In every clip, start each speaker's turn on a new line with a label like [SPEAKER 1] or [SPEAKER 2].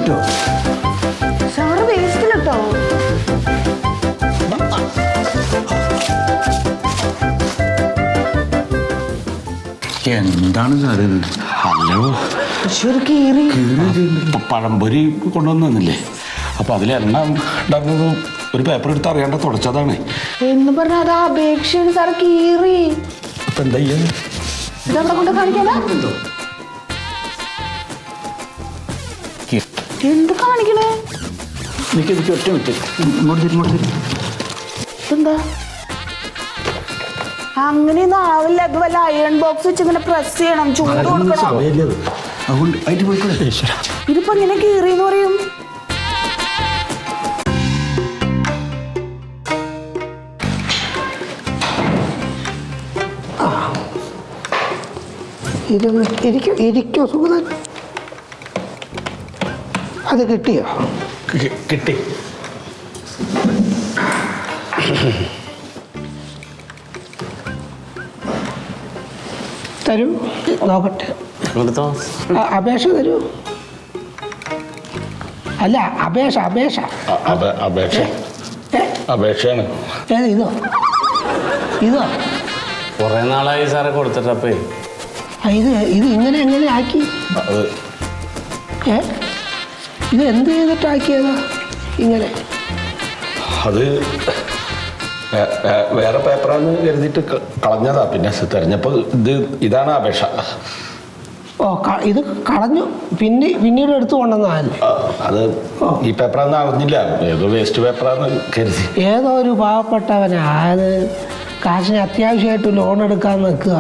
[SPEAKER 1] വേസ്റ്റിലിട്ടോ?
[SPEAKER 2] Sir വേസ്റ്റിലിട്ടോ?
[SPEAKER 1] എന്താണ് sir?
[SPEAKER 3] Hello, പഴംപൊരി കൊണ്ടുവന്നില്ലേ? അപ്പൊ അതിൽ എണ്ണ ഉണ്ടാക്കുന്നത് ഒരു പേപ്പർ എടുത്ത് അറിയാണ്ട് തുടച്ചതാണ്
[SPEAKER 2] എന്ന് പറഞ്ഞാൽ അത് അപേക്ഷയാണ് സാർ. കീറി
[SPEAKER 3] ഇപ്പൊ എന്താ ചെയ്യാൻ?
[SPEAKER 2] ഇതവിടെ കൊണ്ട് കാണിക്കാനാ? എന്ത് കാണിക്കണേ?
[SPEAKER 3] എനിക്ക് ഒറ്റ വിട്ട്
[SPEAKER 2] എന്താ അങ്ങനെയൊന്നും ആവില്ല. അത് വല്ല അയൺ ബോക്സ് വെച്ച് ഇങ്ങനെ പ്രസ് ചെയ്യണം, ചൂട് കൊടുക്കണം. ഇതിപ്പോ ഇങ്ങനെ കീറിന്ന് പറയും.
[SPEAKER 4] ഇരിക്കോ സുഗതൻ? അത് കിട്ടിയോ?
[SPEAKER 3] കിട്ടി.
[SPEAKER 4] തരൂ, നോക്കട്ടെ. അപേക്ഷ തരൂ. അല്ല, അപേക്ഷ.
[SPEAKER 3] അപേക്ഷയാണ്.
[SPEAKER 4] ഏത്? ഇതോ?
[SPEAKER 5] കുറെ നാളായി സാറെ കൊടുത്തിട്ടപ്പേ.
[SPEAKER 4] ഇത് എങ്ങനെ ആക്കി? ഇത് എന്ത് ചെയ്തിട്ടാക്കിയതാ ഇങ്ങനെ?
[SPEAKER 3] അത് വേറെ പേപ്പറാന്ന് കരുതിയിട്ട് കളഞ്ഞതാ. പിന്നെ തെരഞ്ഞപ്പോ ഇതാണ് അപേക്ഷ.
[SPEAKER 4] ഓ, ഇത് കളഞ്ഞു. പിന്നീട് എടുത്തു കൊണ്ടുവന്നതല്ലേ?
[SPEAKER 3] അത് ഈ പേപ്പറാന്ന് അറിഞ്ഞില്ല, ഏതോ വേസ്റ്റ് പേപ്പറാന്ന് കരുതി.
[SPEAKER 4] ഏതോ ഒരു പാവപ്പെട്ടവനാ അത് കാശിന് അത്യാവശ്യമായിട്ട് ലോൺ എടുക്കാൻ നിൽക്കുക.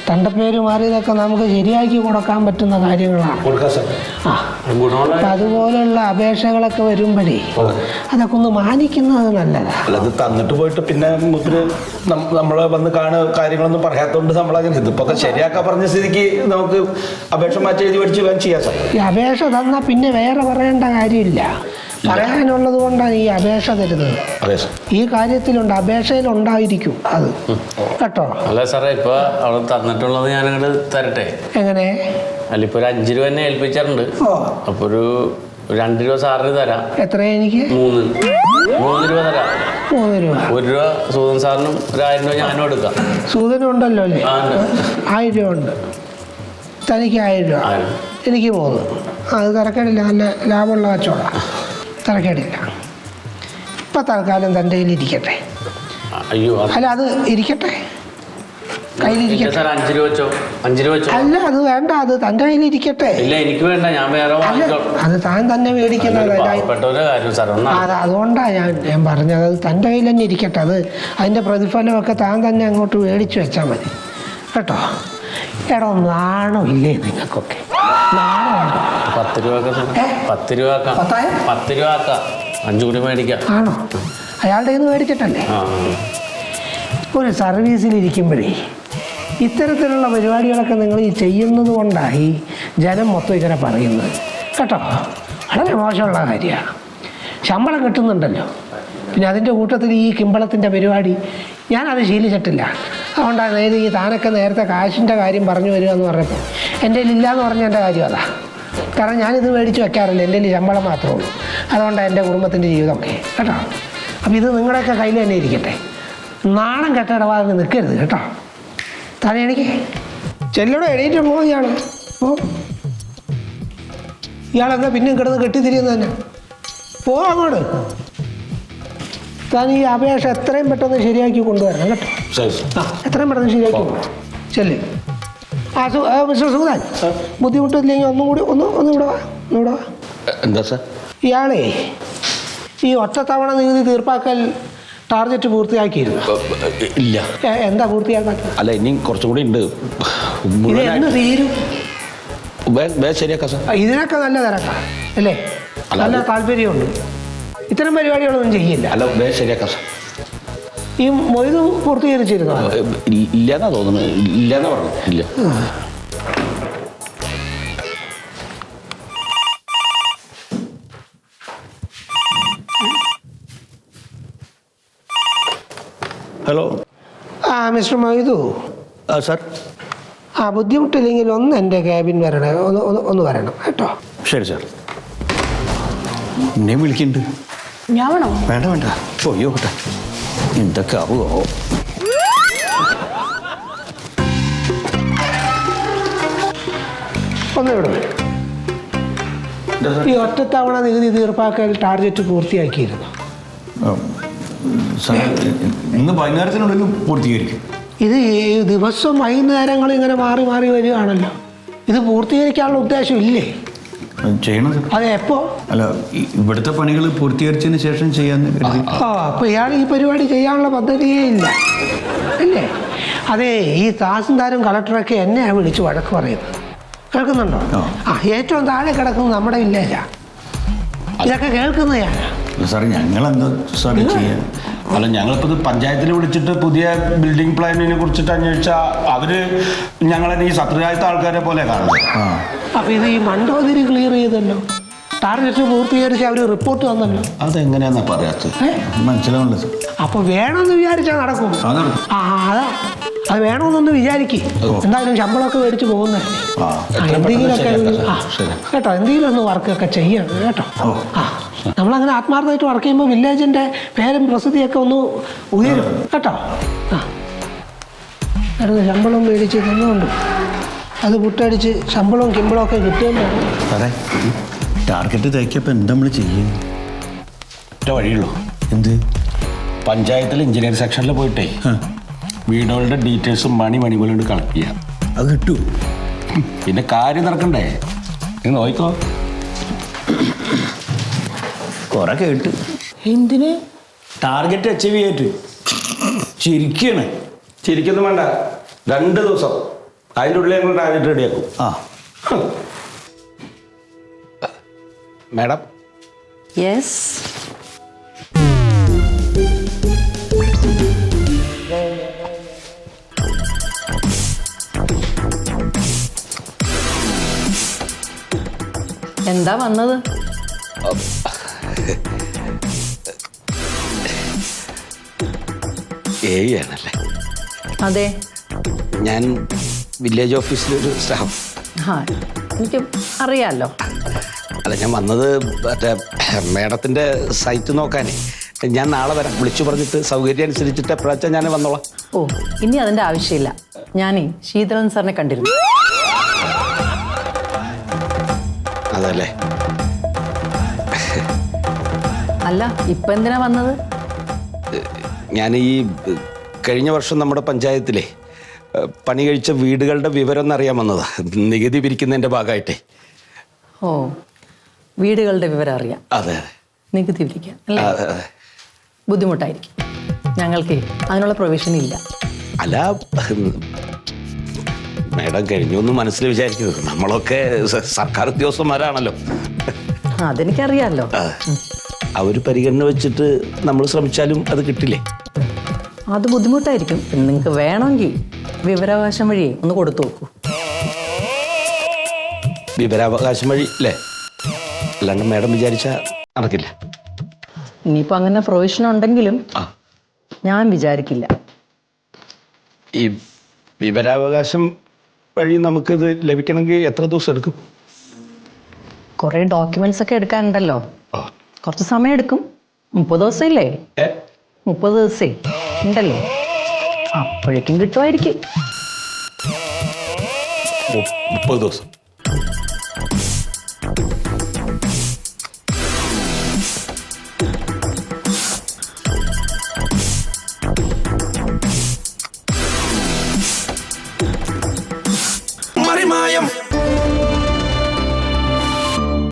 [SPEAKER 4] തൻ്റെ പേര് മാറിയതൊക്കെ നമുക്ക് ശരിയാക്കി കൊടുക്കാൻ പറ്റുന്ന കാര്യങ്ങളാണ്. അപ്പം അതുപോലെയുള്ള അപേക്ഷകളൊക്കെ വരുമ്പോഴേ അതൊക്കെ ഒന്ന് മാനിക്കുന്നത് നല്ലതാണ്.
[SPEAKER 3] അത് തന്നിട്ട് പോയിട്ട് പിന്നെ നമ്മളെ വന്ന് കാര്യങ്ങളൊന്നും പറയാത്തോണ്ട് നമ്മളങ്ങനെ ഇതിപ്പോ ശരിയാക്കാൻ പറഞ്ഞ സ്ഥിതിക്ക് നമുക്ക് അപേക്ഷ മാറ്റി എഴുതി പഠിച്ച് ചെയ്യാൻ സാധിക്കും.
[SPEAKER 4] ഈ അപേക്ഷ തന്നാൽ പിന്നെ വേറെ പറയേണ്ട കാര്യമില്ല. പറയാനുള്ളത് കൊണ്ടാണ് ഈ അപേക്ഷ തരുന്നത്. ഈ കാര്യത്തിലുണ്ട്, അപേക്ഷയിൽ ഉണ്ടായിരിക്കും അത്, കേട്ടോ?
[SPEAKER 5] അല്ല സാറേ, ഇപ്പൊ അവിടെ തന്നിട്ടുള്ളത് ഞാനങ്ങോട്ട് തരട്ടെ?
[SPEAKER 4] എങ്ങനെ?
[SPEAKER 5] അല്ല, ഇപ്പൊ ഒരു 5 രൂപ എന്നെ ഏൽപ്പിച്ചിട്ടുണ്ട്. അപ്പൊ ഒരു 2 രൂപ സാറിന് തരാം.
[SPEAKER 4] എത്രയാ എനിക്ക്?
[SPEAKER 5] 3 രൂപ തരാം.
[SPEAKER 4] 3 രൂപ.
[SPEAKER 5] 1 രൂപ സൂതൻ സാറിനും ഒരു 1000 രൂപ ഞാനും എടുക്കാം.
[SPEAKER 4] സൂതനും ഉണ്ടല്ലോ അല്ലേ? 1000 രൂപ ഉണ്ട്. തനിക്ക് 1000 രൂപ, എനിക്ക് 3. അത് തിരക്കേടില്ല, നല്ല ലാഭമുള്ള കച്ചവടം, തിരക്കേടില്ല. ഇപ്പം തൽക്കാലം തൻ്റെ കയ്യിൽ ഇരിക്കട്ടെ.
[SPEAKER 5] അയ്യോ,
[SPEAKER 4] അല്ല, അത് ഇരിക്കട്ടെ, കയ്യിലിരിക്കട്ടെ.
[SPEAKER 5] 5 രൂപ വെച്ചോ? 5 രൂപ വെച്ചോ?
[SPEAKER 4] അല്ല, അത് വേണ്ട, അത് തൻ്റെ കയ്യിലിരിക്കട്ടെ.
[SPEAKER 5] ഇല്ല, എനിക്ക് വേണ്ട, ഞാൻ വേറെ
[SPEAKER 4] അത് താൻ തന്നെ മേടിക്കുന്നത്. അതുകൊണ്ടാണ് ഞാൻ പറഞ്ഞത്, അത് തൻ്റെ കയ്യിൽ തന്നെ ഇരിക്കട്ടെ. അതിൻ്റെ പ്രതിഫലമൊക്കെ താൻ തന്നെ അങ്ങോട്ട് മേടിച്ചു വെച്ചാൽ മതി, കേട്ടോ? എടോ, നാണമില്ലേ നിങ്ങൾക്കൊക്കെ? നാണമുണ്ടോ?
[SPEAKER 5] 10 രൂപ 10 രൂപ 10 രൂപ 5 കൂടി മേടിക്കാം.
[SPEAKER 4] ആണോ? അയാളുടെ കയ്യിൽ നിന്ന് മേടിച്ചിട്ടല്ലേ? ഒരു സർവീസിലിരിക്കുമ്പോഴേ ഇത്തരത്തിലുള്ള പരിപാടികളൊക്കെ നിങ്ങൾ ഈ ചെയ്യുന്നത് കൊണ്ടായി ജനം മൊത്തം ഇങ്ങനെ പറയുന്നത്, കേട്ടോ? വളരെ മോശമുള്ള കാര്യമാണ്. ശമ്പളം കിട്ടുന്നുണ്ടല്ലോ, പിന്നെ അതിൻ്റെ കൂട്ടത്തിൽ ഈ കിമ്പളത്തിൻ്റെ പരിപാടി ഞാനത് ശീലിച്ചിട്ടില്ല. അതുകൊണ്ടാണ് ഈ താനൊക്കെ നേരത്തെ കാശിൻ്റെ കാര്യം പറഞ്ഞു വരിക എന്ന് പറഞ്ഞപ്പോൾ എൻ്റെ ഇല്ലാന്ന് പറഞ്ഞ എൻ്റെ കാര്യം അതാ. കാരണം ഞാനിത് മേടിച്ച് വെക്കാറില്ല, എൻ്റെ ശമ്പളം മാത്രമേ ഉള്ളൂ. അതുകൊണ്ടാണ് എൻ്റെ കുടുംബത്തിൻ്റെ ജീവിതമൊക്കെ, കേട്ടോ? അപ്പം ഇത് നിങ്ങളുടെയൊക്കെ കയ്യിൽ തന്നെ ഇരിക്കട്ടെ. നാണം കെട്ടിടവാതിന് നിൽക്കരുത്, കേട്ടോ? താനെ എനിക്ക് ചെല്ലോടെ എണീറ്റ് പോകും ഇയാൾ. ഇയാളെന്താ പിന്നെയും കിടന്ന് കെട്ടിത്തിരിയുന്നത് തന്നെ? അങ്ങോട്ട്. താൻ ഈ അപേക്ഷ എത്രയും പെട്ടെന്ന് ശരിയാക്കി കൊണ്ടുവരണം, കേട്ടോ? എത്രയും പെട്ടെന്ന് ശരിയാക്കി കൊണ്ടുവരണം. ചെല്ല്. മിസ്റ്റർ സുഗതൻ, ബുദ്ധിമുട്ടില്ലെങ്കിൽ ഒന്നും ഇവിടെ വാ.
[SPEAKER 3] എന്താ സാർ?
[SPEAKER 4] ഇയാളെ ഈ ഒറ്റത്തവണ നികുതി തീർപ്പാക്കൽ ടാർഗറ്റ് പൂർത്തിയാക്കിയിരുന്നു?
[SPEAKER 3] ഇല്ല.
[SPEAKER 4] എന്താ പൂർത്തിയാക്കാത്ത?
[SPEAKER 3] അല്ല, ഇനി കുറച്ചും കൂടി ഉണ്ട്.
[SPEAKER 4] ഇതെന്ന് തീരും?
[SPEAKER 3] ശരിയാക്കാം സാർ.
[SPEAKER 4] ഇതിനൊക്കെ നല്ല തിരക്കാ അല്ലേ? നല്ല താല്പര്യമുണ്ട്. ഇത്തരം പരിപാടികളൊന്നും ചെയ്യില്ല.
[SPEAKER 3] അല്ല, ശരിയാക്കാം സാർ.
[SPEAKER 4] ഈ മൊയ്ത് പൂർത്തീകരിച്ചിരുന്നോ?
[SPEAKER 3] ഇല്ലാന്നാ തോന്നുന്നത്. ഇല്ലാന്നാ പറഞ്ഞു. ഇല്ല. ഹലോ.
[SPEAKER 4] മിസ്റ്റർ മൊയ്തു.
[SPEAKER 3] സാർ.
[SPEAKER 4] ബുദ്ധിമുട്ടില്ലെങ്കിൽ ഒന്ന് എൻ്റെ ക്യാബിൻ വരണം, ഒന്ന് വരണം, കേട്ടോ?
[SPEAKER 3] ശരി സാർ.
[SPEAKER 1] എന്നെ വിളിക്കുന്നുണ്ട്.
[SPEAKER 2] ഞാൻ വേണോ?
[SPEAKER 1] വേണ്ട വേണ്ട, പോയോ കേട്ടെ, എന്തൊക്കെ ആവുമോ.
[SPEAKER 4] ഒന്നിവിടെ ഈ ഒറ്റത്തവണ നികുതി തീർപ്പാക്കൽ ടാർഗറ്റ് പൂർത്തിയാക്കിയിരുന്നു.
[SPEAKER 1] സാർ ഇന്ന് വൈകുന്നേരത്തിനുള്ളിൽ പൂർത്തീകരിക്കും.
[SPEAKER 4] ഇത് ഈ ദിവസം വൈകുന്നേരങ്ങൾ ഇങ്ങനെ മാറി മാറി വരികയാണല്ലോ. ഇത് പൂർത്തീകരിക്കാനുള്ള ഉദ്ദേശം ഇല്ലേ?
[SPEAKER 1] ചെയ്യണം.
[SPEAKER 4] അത് എപ്പോ?
[SPEAKER 1] അല്ല, ഇവിടുത്തെ പണികൾ പൂർത്തീകരിച്ചതിന് ശേഷം ചെയ്യാന്ന് കരുതി.
[SPEAKER 4] അപ്പൊ ഇയാൾ ഈ പരിപാടി ചെയ്യാനുള്ള പദ്ധതിയേ ഇല്ല അല്ലേ? അതെ, ഈ തഹസിൽദാരും കളക്ടറൊക്കെ എന്നെയാണ് വിളിച്ച് വഴക്ക് പറയുന്നത്. കേൾക്കുന്നുണ്ടോ? ഏറ്റവും താഴെ കിടക്കുന്നത് നമ്മുടെ വില്ലേജാ. ഇതൊക്കെ കേൾക്കുന്നത് ഞാൻ.
[SPEAKER 1] സാറേ, ഞങ്ങളെന്താ സാറേ ചെയ്യാൻ?
[SPEAKER 3] അല്ല, ഞങ്ങളിപ്പോൾ ഇത് പഞ്ചായത്തിൽ വിളിച്ചിട്ട് പുതിയ ബിൽഡിംഗ് പ്ലാനിനെ കുറിച്ചിട്ട് അന്വേഷിച്ചാൽ അവര് ഞങ്ങളെ ഈ സത്രരാജ്യത്തെ ആൾക്കാരെ പോലെ കാണുന്നത്.
[SPEAKER 4] അപ്പൊ ഇത് ഈ മണ്ടോതിരി ക്ലിയർ ചെയ്തല്ലോ, ടാർഗറ്റ് പൂർത്തീകരിച്ച് അവർ റിപ്പോർട്ട് തന്നല്ലോ.
[SPEAKER 3] അതെങ്ങനെയാന്നാ പറയാത്തത്?
[SPEAKER 1] മനസ്സിലാവുന്നില്ല സാർ.
[SPEAKER 4] അപ്പൊ വേണമെന്ന് വിചാരിച്ചാൽ നടക്കും. അതാ, അത് വേണമെന്നൊന്ന് വിചാരിക്കും. എന്തായാലും ശമ്പളമൊക്കെ മേടിച്ച് പോകുന്നതല്ലേ. എന്തെങ്കിലുമൊക്കെ കേട്ടോ, എന്തെങ്കിലും ഒന്ന് വർക്കൊക്കെ ചെയ്യണം കേട്ടോ. നമ്മളങ്ങനെ ആത്മാർത്ഥമായിട്ട് വർക്ക് ചെയ്യുമ്പോൾ വില്ലേജിന്റെ പേരും പ്രസിദ്ധിയൊക്കെ ഒന്ന് ഉയരും കേട്ടോ. ശമ്പളം മേടിച്ച് തന്നുകൊണ്ട് അത് പുട്ടടിച്ച് ശമ്പളവും കിമ്പളവും ഒക്കെ കിട്ടുകയും
[SPEAKER 1] സാറേ, ടാർഗറ്റ് തയ്ക്കപ്പോൾ എന്താ നമ്മൾ ചെയ്യും?
[SPEAKER 3] ഒറ്റ വഴിയുള്ളൂ.
[SPEAKER 1] എന്ത്?
[SPEAKER 3] പഞ്ചായത്തിൽ എഞ്ചിനീയർ സെക്ഷനിൽ പോയിട്ടേ വീടുകളുടെ ഡീറ്റെയിൽസും മണി പോലെ കളക്ട് ചെയ്യാം.
[SPEAKER 1] അത് കിട്ടൂ.
[SPEAKER 3] പിന്നെ കാര്യം നടക്കണ്ടേ? നീ നോക്കിക്കോ.
[SPEAKER 1] കുറെ കേട്ട്.
[SPEAKER 2] എന്തിന്?
[SPEAKER 1] ടാർഗറ്റ് അച്ചീവ് ചെയ്തിട്ട് ചിരിക്കാണ്.
[SPEAKER 3] ചിരിക്കൊന്നും വേണ്ട, 2 ദിവസം അതിൻ്റെ ഉള്ളിൽ ഞങ്ങൾ ടാർഗറ്റ് റെഡിയാക്കും. മാഡം.
[SPEAKER 6] യെസ്. എന്താ വന്നത്?
[SPEAKER 3] ആണല്ലേ?
[SPEAKER 6] അതെ,
[SPEAKER 3] ഞാൻ വില്ലേജ് ഓഫീസിലൊരു സ്റ്റാഫ്.
[SPEAKER 6] എനിക്ക് അറിയാമല്ലോ.
[SPEAKER 3] അല്ല, ഞാൻ വന്നത് മറ്റേ മേഡത്തിൻ്റെ സൈറ്റ് നോക്കാനേ. ഞാൻ നാളെ വരാം, വിളിച്ചു പറഞ്ഞിട്ട് സൗകര്യം അനുസരിച്ചിട്ട് എപ്പോഴാച്ചാൽ ഞാൻ വന്നോളാം.
[SPEAKER 6] ഓ, ഇനി അതിൻ്റെ ആവശ്യമില്ല. ഞാനേ ശീതളൻ സാറിനെ കണ്ടിരുന്നു.
[SPEAKER 3] അതല്ലേ?
[SPEAKER 6] അല്ല, ഇപ്പം എന്തിനാ വന്നത്?
[SPEAKER 3] ഞാൻ ഈ കഴിഞ്ഞ വർഷം നമ്മുടെ പഞ്ചായത്തിലെ പണി കഴിച്ച വീടുകളുടെ വിവരം ഒന്നറിയാൻ വന്നതാ, നികുതി പിരിക്കുന്നതിൻ്റെ ഭാഗമായിട്ടേ.
[SPEAKER 6] ഓ, വീടുകളുടെ വിവരം അറിയാം.
[SPEAKER 3] അതെ.
[SPEAKER 6] നികുതി പിരിക്കാൻ അല്ലേ?
[SPEAKER 3] അതെ അതെ.
[SPEAKER 6] ബുദ്ധിമുട്ടായിരിക്കും. ഞങ്ങൾക്ക് അതിനുള്ള പ്രൊവിഷൻ ഇല്ല.
[SPEAKER 3] അല്ല, മേഡം കഴിഞ്ഞൊന്നും മനസ്സിൽ വിചാരിക്കുന്നത്, നമ്മളൊക്കെ സർക്കാർ ഉദ്യോഗസ്ഥന്മാരാണല്ലോ.
[SPEAKER 6] അതെനിക്കറിയാമല്ലോ.
[SPEAKER 3] ആ ഒരു പരിഗണന വെച്ചിട്ട് നമ്മൾ ശ്രമിച്ചാലും അത് കിട്ടില്ലേ?
[SPEAKER 6] അത് ബുദ്ധിമുട്ടായിരിക്കും. പിന്നെ നിങ്ങൾക്ക് വേണമെങ്കിൽ വിവരാവകാശം വഴി ഒന്ന് കൊടുത്തു നോക്കൂ.
[SPEAKER 3] വിവരാവകാശം വഴി അല്ലേ? അല്ലാണ്ട് മേഡം വിചാരിച്ചാൽ നടക്കില്ല.
[SPEAKER 6] ഇനിയിപ്പോൾ അങ്ങനെ പ്രൊവിഷൻ ഉണ്ടെങ്കിലും ഞാൻ വിചാരിക്കില്ല.
[SPEAKER 3] ഈ വിവരാവകാശം വഴി നമുക്കിത് ലഭിക്കണമെങ്കിൽ എത്ര ദിവസം എടുക്കും?
[SPEAKER 6] കുറേ ഡോക്യുമെന്റ്സ് ഒക്കെ എടുക്കാനുണ്ടല്ലോ. കുറച്ച് സമയം എടുക്കും. 30 ദിവസം ഇല്ലേ? 30 ദിവസേ ഉണ്ടല്ലോ, അപ്പോഴേക്കും കിട്ടുമായിരിക്കും.
[SPEAKER 3] 30 ദിവസം. മറിമായം.